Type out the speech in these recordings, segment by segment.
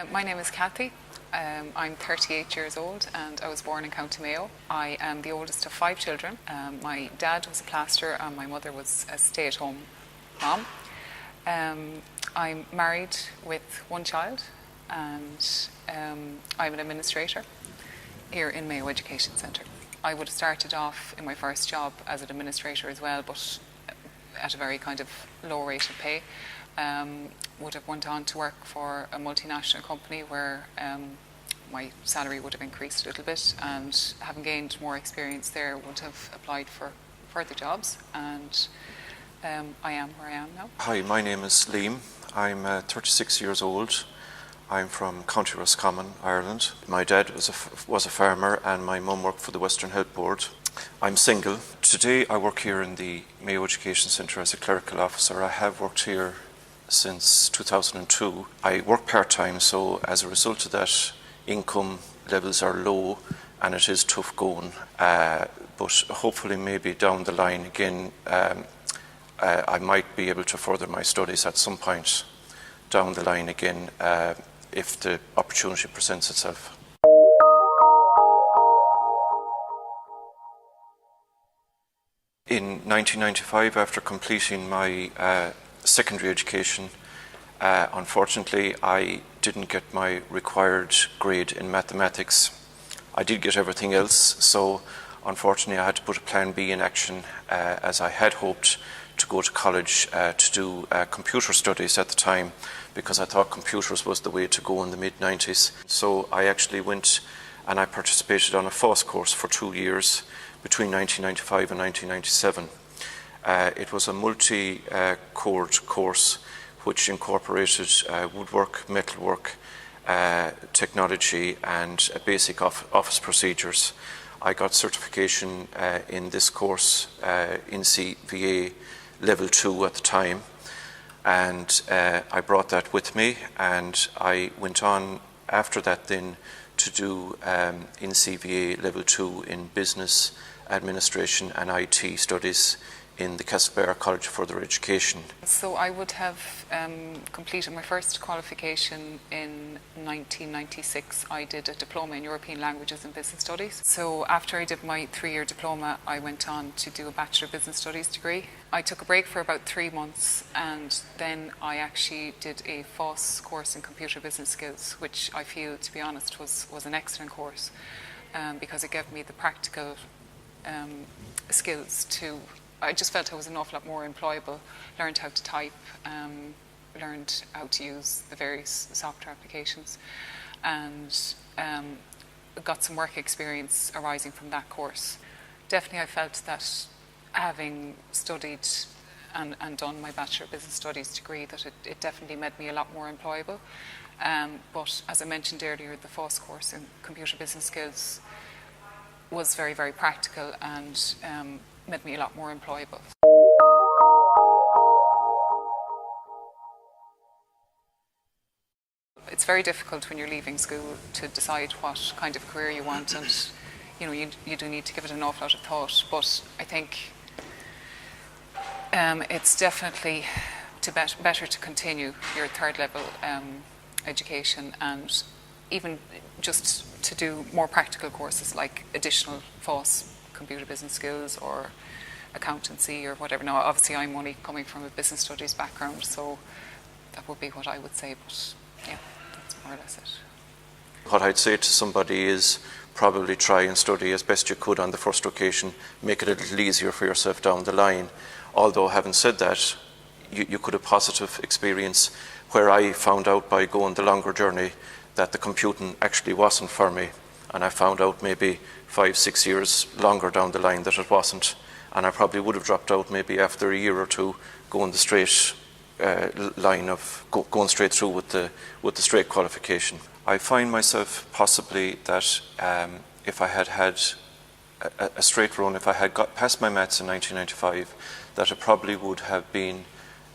My name is Kathy. I'm 38 years old and I was born in County Mayo. I am the oldest of 5 children. My dad was a plasterer and my mother was a stay-at-home mom. I'm married with 1 child and I'm an administrator here in Mayo Education Centre. I would have started off in my first job as an administrator as well, but at a very kind of low rate of pay. Would have went on to work for a multinational company where my salary would have increased a little bit, and having gained more experience there would have applied for further jobs, and I am where I am now. Hi, my name is Liam. I'm 36 years old. I'm from County Roscommon, Ireland. My dad was a farmer and my mum worked for the Western Health Board. I'm single. Today I work here in the Mayo Education Centre as a clerical officer. I have worked here since 2002. I work part-time, so as a result of that, income levels are low and it is tough going. But hopefully maybe down the line again, I might be able to further my studies at some point down the line again if the opportunity presents itself. In 1995, after completing my secondary education, unfortunately I didn't get my required grade in mathematics. I did get everything else, so unfortunately I had to put a plan B in action as I had hoped to go to college to do computer studies at the time, because I thought computers was the way to go in the mid-90s. So I actually went and I participated on a FOSS course for 2 years between 1995 and 1997. It was a multi-cored course which incorporated woodwork, metalwork, technology and basic office procedures. I got certification in this course in CVA level 2 at the time, and I brought that with me, and I went on after that then to do in CVA level 2 in business administration and IT studies in the Castlebar College of Further Education. So I would have completed my first qualification in 1996. I did a diploma in European Languages and Business Studies. So after I did my 3-year diploma, I went on to do a Bachelor of Business Studies degree. I took a break for about 3 months, and then I actually did a FOSS course in computer business skills, which I feel, to be honest, was an excellent course because it gave me the practical skills to, I just felt I was an awful lot more employable, learned how to type, learned how to use the various software applications, and got some work experience arising from that course. Definitely I felt that having studied and done my Bachelor of Business Studies degree, that it definitely made me a lot more employable. But as I mentioned earlier, the FOSS course in computer business skills was very, very practical and made me a lot more employable. It's very difficult when you're leaving school to decide what kind of career you want, and you do need to give it an awful lot of thought, but I think it's definitely better to continue your 3rd level education, and even just to do more practical courses like additional FOSS, computer business skills, or accountancy or whatever. Now obviously I'm only coming from a business studies background, so that would be what I would say, but yeah, that's more or less it. What I'd say to somebody is probably try and study as best you could on the first occasion, make it a little easier for yourself down the line. Although having said that, you could have positive experience where I found out by going the longer journey that the computing actually wasn't for me, and I found out maybe 5-6 years longer down the line that it wasn't, and I probably would have dropped out maybe after a year or two going the straight line of going straight through with the straight qualification. I find myself possibly that if I had a straight run, if I had got past my maths in 1995, that it probably would have been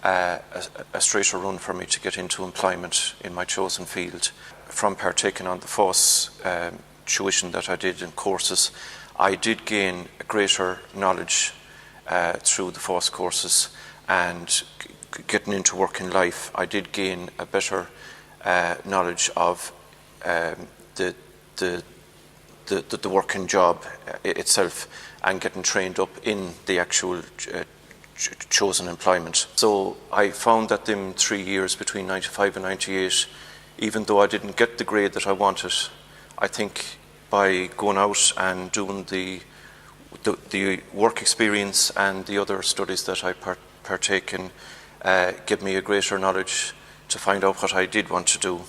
a straighter run for me to get into employment in my chosen field. From partaking on the FOSS tuition that I did in courses, I did gain a greater knowledge through the FOSS courses, and getting into working life, I did gain a better knowledge of the working job itself and getting trained up in the actual chosen employment. So I found that them 3 years between 95 and 98, even though I didn't get the grade that I wanted, I think by going out and doing the work experience and the other studies that I partake in gave me a greater knowledge to find out what I did want to do.